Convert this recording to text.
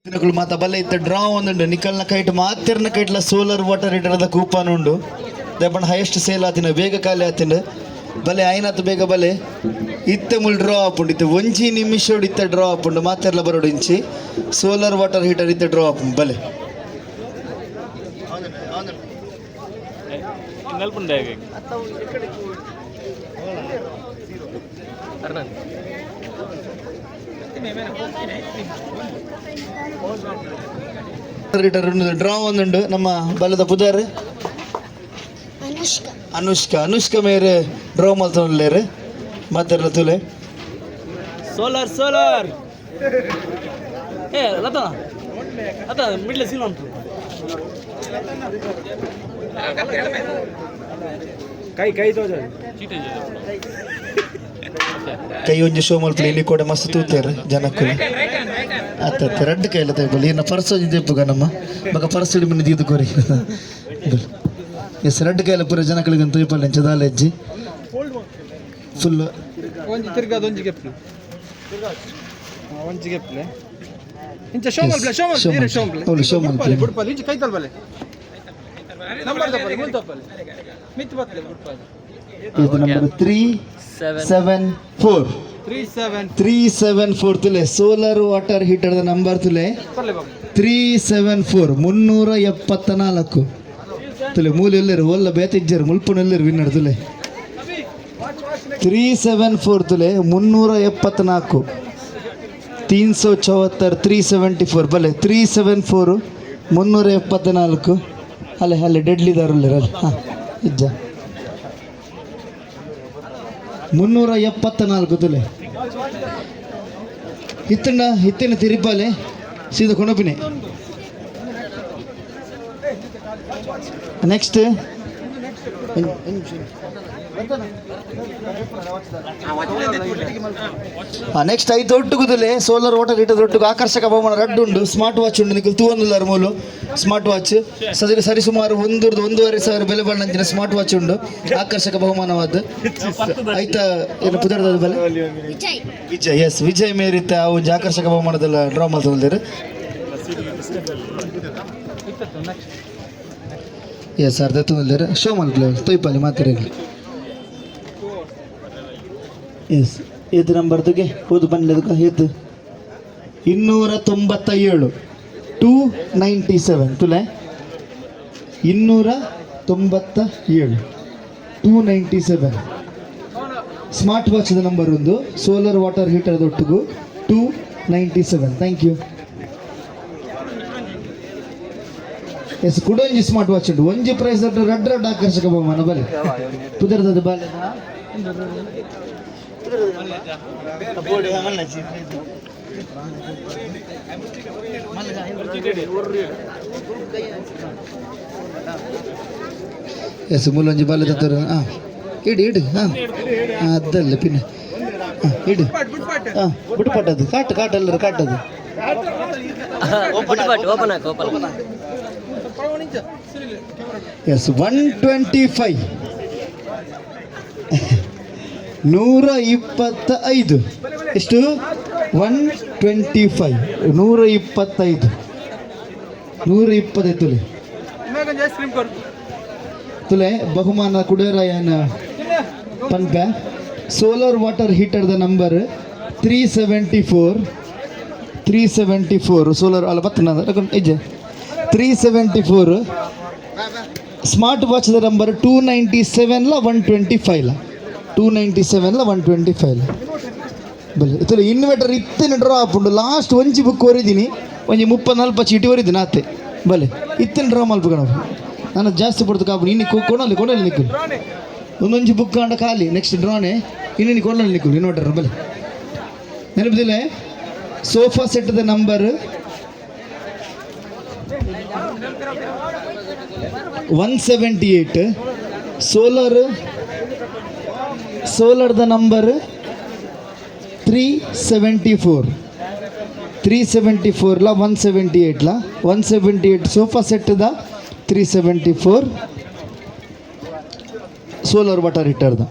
ಮಾತ ಬಲ್ಲ ಇತ್ತ ಡ್ರಾ ಒಂದುಂಡು ನಿಕಲ್ನ ಕೈಟ್ ಮಾತಿರ್ನ ಕೈಟ್ಲ ಸೋಲಾರ್ ವಾಟರ್ ಹೀಟರ್ದ ಕೂಪನ್ ಉಂಡು ದಪ್ಪಣ ಹೈಯೆಸ್ಟ್ ಸೇಲ್ ಆತಿನ ಬೇಗ ಖಾಲಿ ಆತಿಂಡು ಬಲೆ ಆಯ್ನಾತು ಬೇಗ ಬಲೆ ಇತ್ತ ಮುಲ್ ಡ್ರಾ ಆಪುಂಡು ಇತ್ತು ಒಂಜಿ ನಿಮಿಷೋಡು ಇತ್ತ ಡ್ರಾ ಆಪುಂಡು ಮಾತೆರ್ಲ ಬರೋಡು ಇಂಚಿ ಸೋಲಾರ್ ವಾಟರ್ ಹೀಟರ್ ಇತ್ತ ಡ್ರಾ ಆಪುಂಡು ಬಲೆ ಡ್ರಾ ಒಂದುಂಡು ನಮ್ಮ ಬಲದ ಪುದಾರ್ ಅನುಷ್ಕಾ ಮೇರೆ ಡ್ರಾ ಮಲ್ತೊಂಡ್ಲೇರು ಮಾತೆರ್ಲ ತುಲೆ ಸೋಲಾರ್ ಸೋಲಾರ್ ಏ ಲತ ಅತ ಮಿಡ್ಲೆ ಸೀನ್ ಉಂಟು ಕೈ ತೋಜ ಚೀಟೆ ಕೈ ಒಂಜಿ ಶೋ ಮಲ್ಪಲಿ ಇಲ್ಲಿ ಕೂಡ ಮಸ್ತ್ ತೂತೇರು ಜನಕ್ಕೂ ಅತ್ತ ರೆಡ್ ಕೈಲ ತೈಬಲ್ಲಿ ಇನ್ನು ಪರ್ಸ್ ಒಂಜಿ ತೆಪ್ಪುಗ ನಮ್ಮ ಮಗ ಪರ್ಸ್ ಹಿಡಿ ಮನೆ ದೀದು ಕೋರಿ ಎಸ್ ರೆಡ್ ಕೈಲ ಪೂರ ಜನಗಳಿಗೆ ತೂಪಲ್ಲ ಎಂಚದಾಲ ಹೆಜ್ಜಿ ಫುಲ್ ಒಂಜಿ ತಿರ್ಗಾದ ಒಂಜಿ ಗೆಪ್ಲೆ ಒಂಜಿ ಗೆಪ್ಲೆ ಇಂಚ ಶೋ ಮಲ್ಪಲೆ ಬುಡ್ಪಲ್ಲಿ ಇಂಚ ಕೈ ತಲ್ಬಲೆ ನಂಬರ್ ತಪ್ಪಲೆ ಮುಲ್ ತಪ್ಪಲೆ ಮಿತ್ ಬತ್ತಲೆ ಬುಡ್ಪಲ್ಲಿ ಇದು ನಂಬರ್ 374 ತುಲೆ ಸೋಲಾರ್ ವಾಟರ್ ಹೀಟರ್ ನಂಬರ್ ತುಲೆ 374 374 ತುಲೆ ಮೂಲೆ ಎಲ್ಲರು ಒಲ್ಲ ಬೇತಿಜ್ಜರು ಮುಲ್ಪುನ ಎಲ್ಲರು ವಿನ್ನರ್ ತುಲೆ 374 ತುಲೆ 374 374 374 ಬಲೆ 374 374 ಅಲ್ಲೇ ಡೆಡ್ಲಿ ದಾರುಲ್ಲರು ಅಲ್ಲಿ ಹಾಂ ಇಜ್ಜ 374 ತುಲೆ ಹಿತ್ತಿನ ತಿರುಪಾಲೆ ಸೀದಾ ಕೊಣಪಿನೇ ನೆಕ್ಸ್ಟ್ ನೆಕ್ಸ್ಟ್ ಐದು ಒಟ್ಟುಗುದಲೆ ಸೋಲಾರ್ ವಾಟರ್ ಹೀಟರ್ ಒಟ್ಟಿಗೆ ಆಕರ್ಷಕ ಬಹುಮಾನ ರಡ್ ಉಂಡು ಸ್ಮಾರ್ಟ್ ವಾಚ್ ಉಂಡು ನಿಖಲ್ ತೂವೊಂದುಲ್ಲಾರ ಮೂಲು ಸ್ಮಾರ್ಟ್ ವಾಚ್ ಸರಿಸುಮಾರು 1,500 ಬೆಲೆ ಬಾಳಂಚಿನ ಸ್ಮಾರ್ಟ್ ವಾಚ್ ಉಂಡು ಆಕರ್ಷಕ ಬಹುಮಾನವಾದ ಆಯ್ತ ಏನು ಪುದರ್ದ ಬೆಲೆ ವಿಜಯ್ ಎಸ್ ವಿಜಯ್ ಮೇರಿತ್ತ ಅವು ಆಕರ್ಷಕ ಬಹುಮಾನದಲ್ಲ ಡ್ರಾ ಮಾಡ್ತಾರೆ ಎಸ್ ಅರ್ಧ ತುಂದಿದ್ದಾರೆ ಶೋ ಮಾಡ್ಲಿ ತೊಯ್ಪಲ್ಲಿ ಮಾತಿರಲಿ ಎಸ್ ಏದು ನಂಬರ್ದುಗೆ ಓದು ಬಂದದಕ್ಕೆ ಏದು 297 297 ತುಲೆ 297 297 ಸ್ಮಾರ್ಟ್ ವಾಚ್ದ ನಂಬರ್ ಒಂದು ಸೋಲಾರ್ ವಾಟರ್ ಹೀಟರ್ದ ಒಟ್ಟಿಗೂ 297 ಥ್ಯಾಂಕ್ ಯು ಎಸ್ ಕೂಡ ಒಂಜಿ ಸ್ಮಾರ್ಟ್ ವಾಚ್ ಉಂಟು ಒಂಜಿ ಪ್ರೈಸ್ ರಡ್ ಆಕರ್ಷಕ ಬಹುಮಾನ ಬಲೆ ಪುದರ್ದ ಬಾಲೆ ಎಸ್ ಮೂಲೊಂಜಿ ಬಾಲೆ ತತ್ತರು ಹಾಂ ಇಡು ಹಾಂ ಅದಲ್ಲ ಪಿನ್ನ ಇಡು ಹಾಂ ಬುಟ್ಪಟ್ಟದು ಕಾಟಲ್ಲರು ಕಾಟದು ಎಸ್ 125 125 ಎಷ್ಟು 125 125 ತುಲೆ ತುಲೆ ಬಹುಮಾನ ಕುಡೇರಾಯನ ಪನ್ಪೆ ಸೋಲಾರ್ ವಾಟರ್ ಹೀಟರ್ದ ನಂಬರ್ 374 ಸೋಲಾರ್ ಅಲ್ಲ ಬತ್ತನ ಇಜ್ಜೆ 374 ಸ್ಮಾರ್ಟ್ ವಾಚ್ದ ನಂಬರ್ 297 125 ಬಲೆ ಇದು ಇನ್ವರ್ಟರ್ ಇತ್ತಿನ ಡ್ರಾ ಆಪುಂಡು ಲಾಸ್ಟ್ ಒಂಜಿ ಬುಕ್ ಓರಿದ್ದೀನಿ ಒಂಜಿ 34 ಚೀಟಿ ಓರಿದ್ದೀನಿ ಆತೆ ಬಲೆ ಇತ್ತಿನ ಡ್ರಾ ಮಲ್ಪುಗ ನಾವು ನಾನು ಜಾಸ್ತಿ ಪಡ್ತು ಕಾಪು ಇನ್ನು ಕೊಡಲಿ ನಿಕ್ಕಲು ಒಂದೊಂಜಿ ಬುಕ್ ಕಾಂಡ ಖಾಲಿ ನೆಕ್ಸ್ಟ್ ಡ್ರಾನೆ ಇನ್ನು ಕೊಡಲಿ ನಿಕ್ಕಲು ಇನ್ವರ್ಟರ್ ಬಲೆ ನೆನಪಿದಿಲ್ಲ ಸೋಫಾ ಸೆಟ್ದ ನಂಬರ್ 178 ಸೋಲಾರ್ದ ನಂಬರ್ 374 ಲ 178 ಸೋಫಾ ಸೆಟ್ದ 374 ಸೋಲಾರ್ ವಾಟರ್ ಹೀಟರ್ದ